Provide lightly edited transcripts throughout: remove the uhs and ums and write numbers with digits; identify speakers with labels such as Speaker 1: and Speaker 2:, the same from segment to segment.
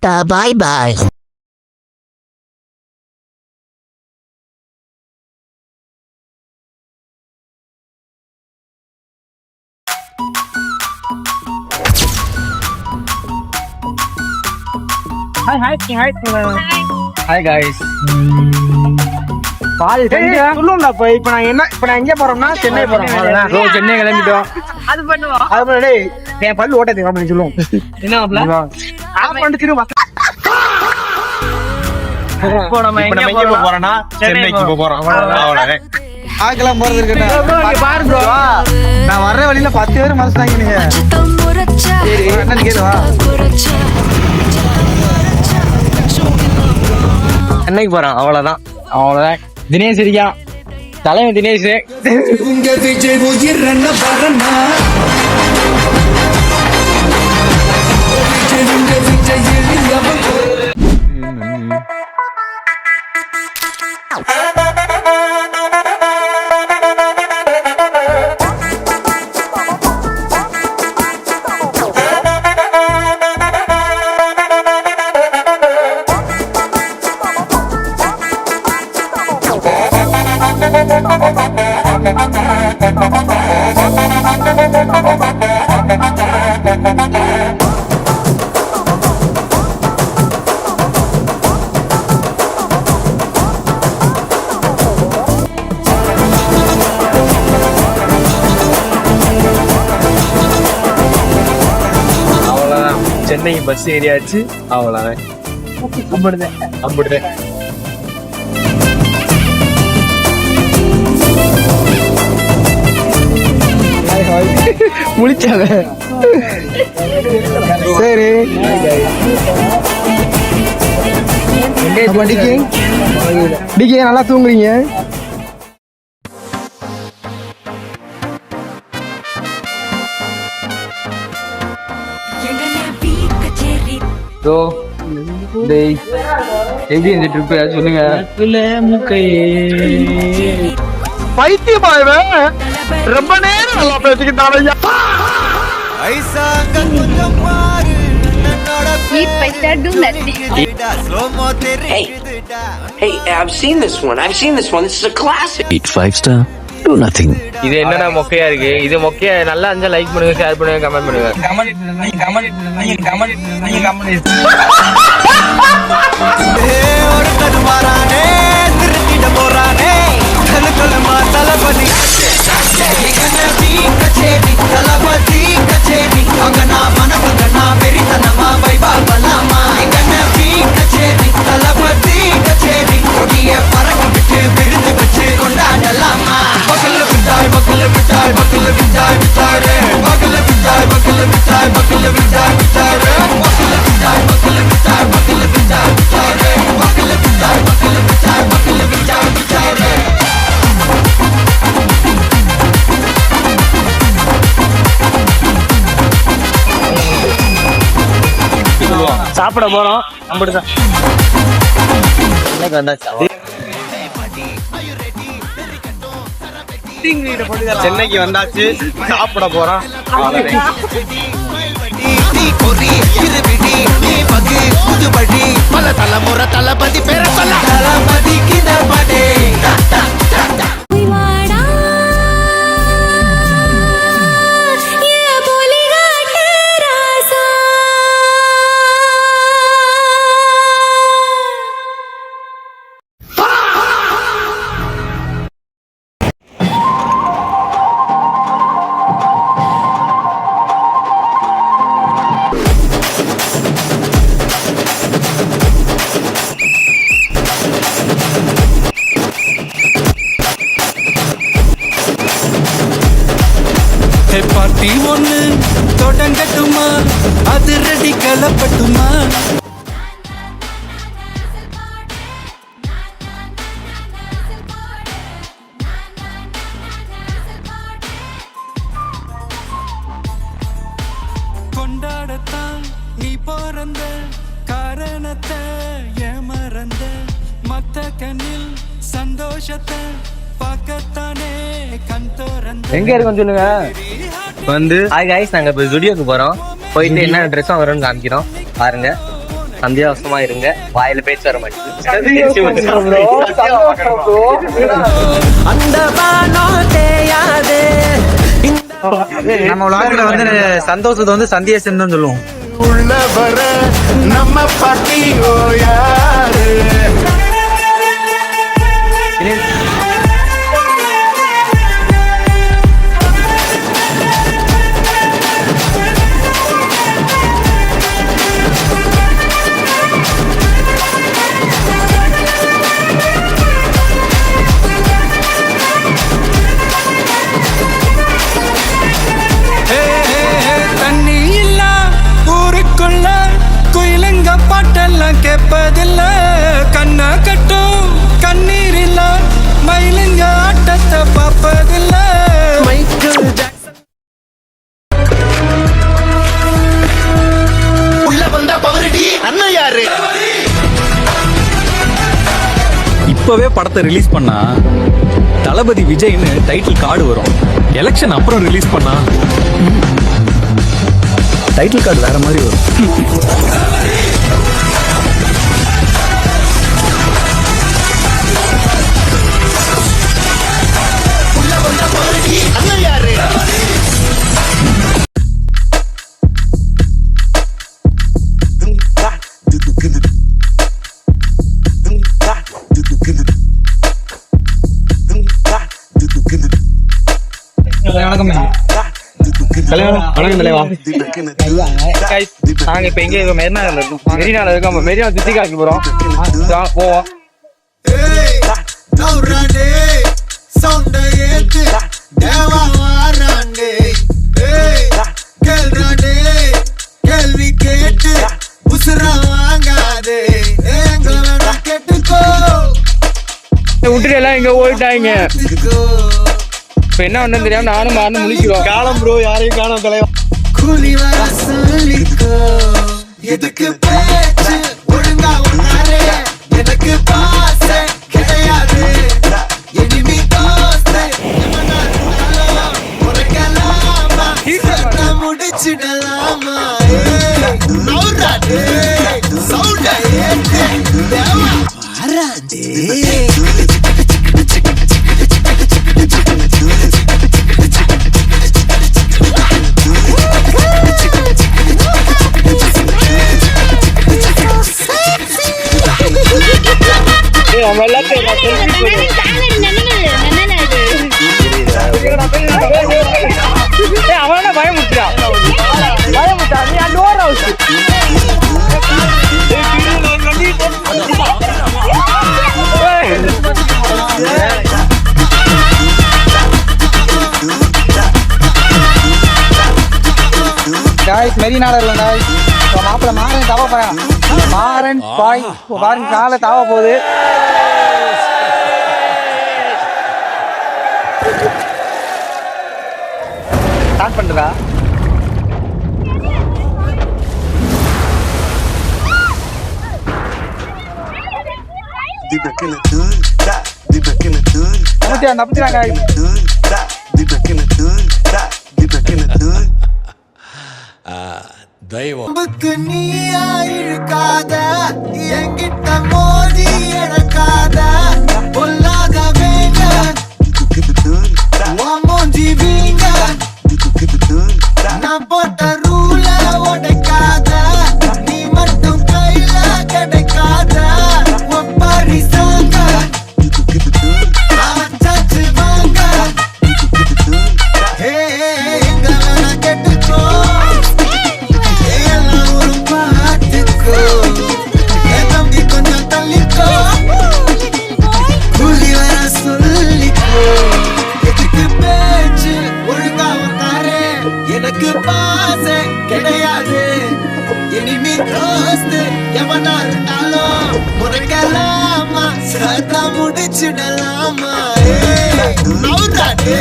Speaker 1: Tata bye bye.
Speaker 2: Hi guys.
Speaker 3: பாதி சொல்லுவோம்டா. இப்ப நான் எங்க போறோம்னா சென்னை போறோம். சென்னை கிளம்பிட்டோம். அது பண்ணுவோம். என் பல்லு ஓட்ட தெரியும் சொல்லுவோம்.
Speaker 2: என்ன இப்போ நம்ம எங்க போறோம்னா சென்னைக்கு போறோம்.
Speaker 3: ஆக்கலாம் போறது இருக்கு. பாருங்க நான் வர்ற வழியில 10 பேர் மனசுதாங்க நீங்க. என்னன்னு கேளுவா.
Speaker 2: சென்னைக்கு போறோம். அவ்வளவுதான். தினேஷ் இருக்கா, தலைவன் தினேஷ். சென்னை பஸ் ஏரியாச்சு. அவ்வளவுதான். அம்புடுதேன்.
Speaker 3: முடிச்சாங்க. சரி டிகே நல்லா தூங்குறீங்க.
Speaker 2: எப்படி இந்த ட்ரிப் சொல்லுங்க.
Speaker 3: பைத்தியமாயவே ரொம்ப நேரம் நல்லா பேசிக்கிட்டான்.
Speaker 4: Hey, I've seen this one. This is a classic.
Speaker 1: Eat 5-star, do nothing.
Speaker 2: இது என்னடா மொக்கையா இருக்கு. இது மொக்கையா நல்லா இருந்தா லைக் பண்ணுங்க, ஷேர் பண்ணுங்க, கமெண்ட் பண்ணுங்க. சாப்பிட போறோம். அப்படிதான் சென்னைக்கு வந்தாச்சு, சாப்பிட போறோம். பல தலைமுறை தளபதி பேர சொல்ல
Speaker 5: பார்ட்டி ஒண்ணு தொடங்கட்டுமா, அது ரெடி கலப்பட்டுமா. கொண்டாடத்தான் நீ பிறந்த காரணத்தை ஏமறந்த மத்த கண்ணில் சந்தோஷத்தை பார்க்கத்தானே கண் திறந்த.
Speaker 2: எங்க இருக்கோம் சொல்லுங்க. வந்து ஹாய் கைஸ், நாங்க இப்போ ஸ்டுடியோக்கு போறோம். போயிட்டு என்ன ட்ரெஸ் வாங்குறோம்னு காமிக்கிறோம் பாருங்க. சந்தியாசமா இருங்க. வாயில பேச்சு வர மாட்டேங்குது.
Speaker 3: நம்ம விளாட்ல வந்து சந்தோஷத்தை வந்து சந்தியாசன் தான் சொல்லுவோம்.
Speaker 6: உள்ளவர நம்ம பட்டியோ யாரு
Speaker 5: தண்ணி இல்ல ஊருக்குள்ள குயிலுங்க பாட்டெல்லாம் கேட்பதில்ல. கண்ண கட்டும் கண்ணீர் இல்ல மயிலுங்க ஆட்டத்தை பார்ப்பதில்ல. மைக்கேல் ஜாக்சன்
Speaker 6: உள்ள வந்தா பவரடி அண்ணன் யாரு?
Speaker 7: இப்பவே படத்தை ரிலீஸ் பண்ணா தளபதி விஜய்னு டைட்டில் கார்டு வரும். எலெக்ஷன் அப்புறம் ரிலீஸ் பண்ணா டைட்டில் கார்டு வேற மாதிரி வரும்.
Speaker 6: அண்ணன் யாரு?
Speaker 2: நாங்க இப்ப எங்க இருக்கோம்? மெரினால இருக்கோம். மெரினால இருக்கோம். மெரினா சுத்தி காக்கி போறோம். போவோம்.
Speaker 6: கேள்வி கேட்டு உசுரா வாங்காதே கேட்டுக்கோ
Speaker 2: விட்டுட்டு எல்லாம் இங்க ஓடிட்டாங்க. இப்ப என்ன ஒண்ணு தெரியாம நானும் மாறணும் முழிக்கிறோம்.
Speaker 3: காலம் ப்ரோ, யாரையும் காணோம் தலைவா.
Speaker 6: கூலி வர சொல்லிக்கோ எதுக்கு பேச்சு ஒழுங்கா உன்னாரே எனக்கு பாச கிடையாது. எனிமி தோஸ்தே உனக்கெல்லாமா சத்த முடிச்சிடலாமா? நௌராடே சவுண்டா ஏத்தே தேவா பாராண்டே
Speaker 2: நம்ம எல்லாத்தையும் அவன பயமுட்டான். நீ அந்த ஓர ஹவுஸ்
Speaker 3: மெரினால இருக்கும் guys. மாப்பிள்ள மாறன் தவ போறான். மாறன் பாய் பாருங்க காலை தாவ போகுது. ஸ்டார்ட் பண்ணுறா.
Speaker 6: தெய்வம் நீயா இழுக்காத என்கிட்ட மோதி எனக்காத பொல்லாத வேங்க மூஞ்சி வீங்க நான் போட்ட ரூல உடைக்காத நீ மட்டும் கையில கிடைக்காத ஒப்பாரி சாங்க சச்சு வாங்க எங்க வேணா கெட்டுக்கோ எல்லாம் ஒரு பாட்டுக்கோ தம்பி கொஞ்சம் தள்ளிக்கோ கூலி வர சொல்லிக்கோ எதுக்கு பேச்சு ஒழுங்கா உன்னாரே எனக்கு பாச கிடையாது இனிமே தோஸ்து எவனா இருந்தாலும் உனக்கெல்லாமா சத்தா முடிச்சிடலாமா நௌராடே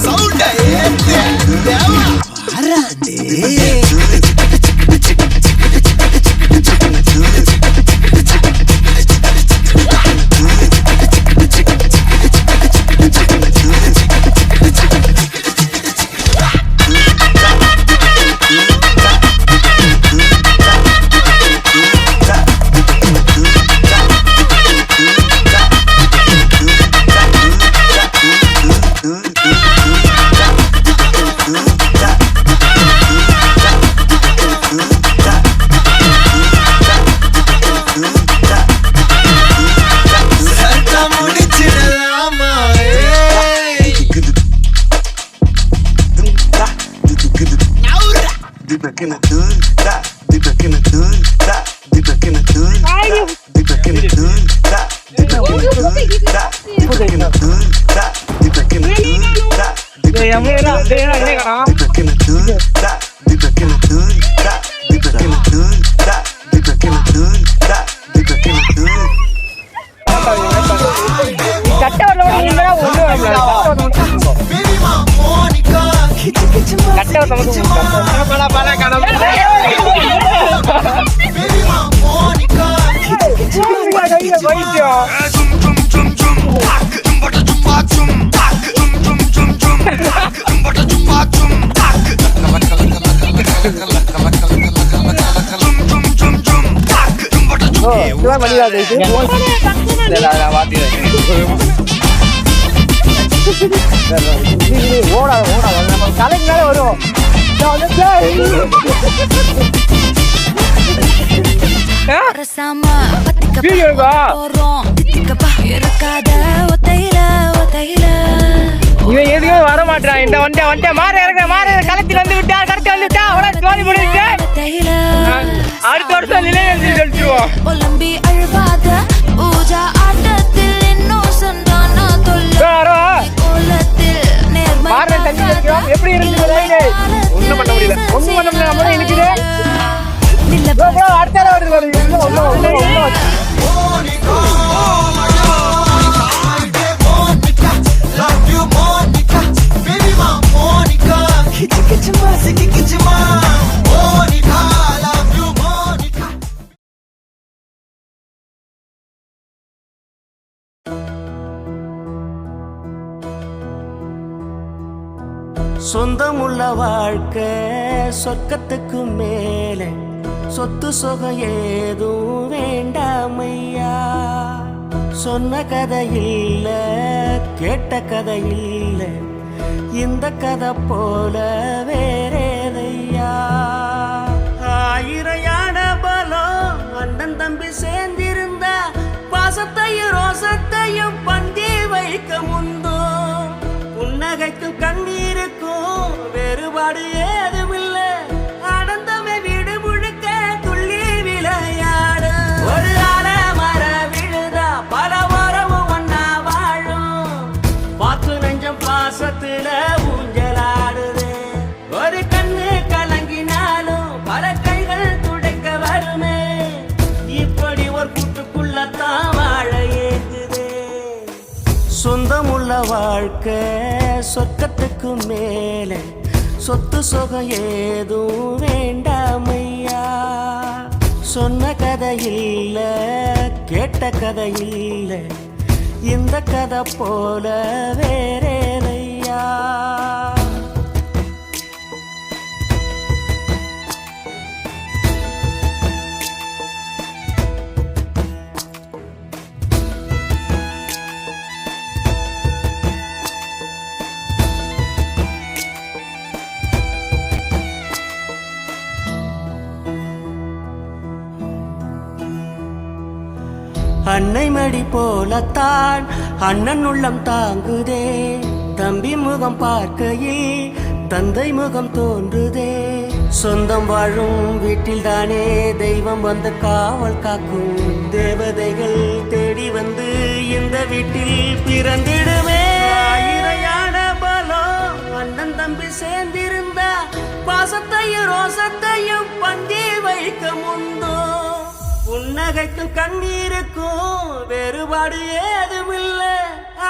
Speaker 6: சவுண்டா ஏத்தே தேவா பாராண்டே
Speaker 2: இவன் எதுவும் வர மாட்டான். இந்த வண்ட மாற களத்தில் வந்து விட்டா கடத்தி வந்துட்டா அவளை தோணி முடிச்சு அடுத்த வருஷம் நிலையை சொல்லிடுவோம். எப்படி இருக்கு ஒண்ணும் பண்ண முடியல. ஒண்ணும் பண்ண முடியல. இருக்குது அடுத்த வருது.
Speaker 8: சொந்தமுள்ள வாழ்க்கை சொர்க்கத்துக்கு மேலே சொத்து சொகம் ஏதும் வேண்டாமையா. சொன்ன கதை இல்ல கேட்ட கதை இல்ல இந்த கதை போல வேறேதையா. ஆயிரையான பலம் அண்ணன் தம்பி சேர்ந்திருந்தா பாசத்தையும் ரோசத்தையும் பந்தி வைக்க முந்தோ. புன்னகைக்கும் கண்ணீருக்கும் வேறுபாடு ஏதுமில்ல. ஆனந்தமே வீடு முழுக்க துள்ளி விளையாடு. ஒரு ஆல மர விழுதா பல மரமும் ஒன்னா வாழும். பாத்து நெஞ்சம் பாசத்துல ஊஞ்சலாடுது. ஒரு கண்ணு கலங்கினாலும் பல கைகள் துடைக்க வருமே. இப்படி ஒரு கூட்டுக்குள்ளத்தான் வாழ ஏங்குது. சொந்தமுள்ள வாழ்க்கை சொர்க்கத்துக்கு மேலே சொத்து சொகம் ஏதும் வேண்டாமையா. சொன்ன கதை இல்ல கேட்ட கதை இல்ல இந்த கதை போல வேறேதையா. அன்னை மடி போலத்தான் அண்ணன் உள்ளம் தாங்குதே. தம்பி முகம் பார்க்கையில் தந்தை முகம் தோன்றுதே. சொந்தம் வாழும் வீட்டில் தானே தெய்வம் வந்து காவல் காக்கும். தேவதைகள் தேடி வந்து இந்த வீட்டில் பிறந்திடுமே. ஆயிரையான பலம் அண்ணன் தம்பி சேர்ந்திருந்தா பாசத்தையும் ரோசத்தையும் பந்தி வைக்க முந்தோ. புன்னகைக்கும் கண்ணீருக்கும் வேறுபாடு ஏதுமில்ல.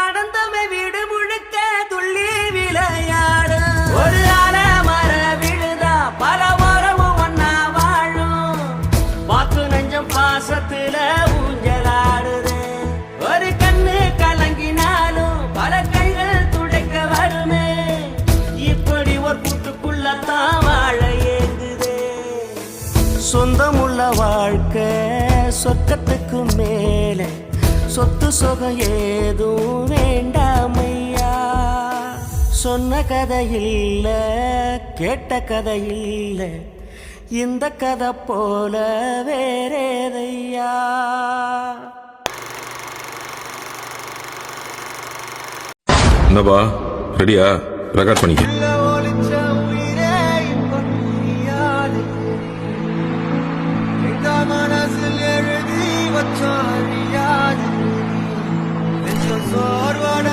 Speaker 8: ஆனந்தமே வீடு முழுக்க துள்ளி விளையாடு. ஒரு ஆல மர விழுதா பல மரமும் ஒன்னா வாழும். பாத்து நெஞ்சம் பாசத்துல ஊஞ்சலாடுது. ஒரு கண்ணு கலங்கினாலும் பல கைகள் துடைக்க வருமே. இப்படி ஒரு கூட்டுக்குள்ளத்தான் வாழ ஏங்குது. சொந்தமுள்ள வாழ்க்கை சொர்க்கத்துக்கு மேலே சொத்து சொகம் ஏதும் வேண்டாமையா. சொன்ன கதை இல்ல கேட்ட கதை இல்ல இந்த கதை போல வேறேதையா.
Speaker 9: என்னப்பா ரெடியா? ரெக்கார்ட் பண்ணிக்க.
Speaker 6: மனசில் எழுதி வச்சாரியாது நெஞ்சம் சோர்வட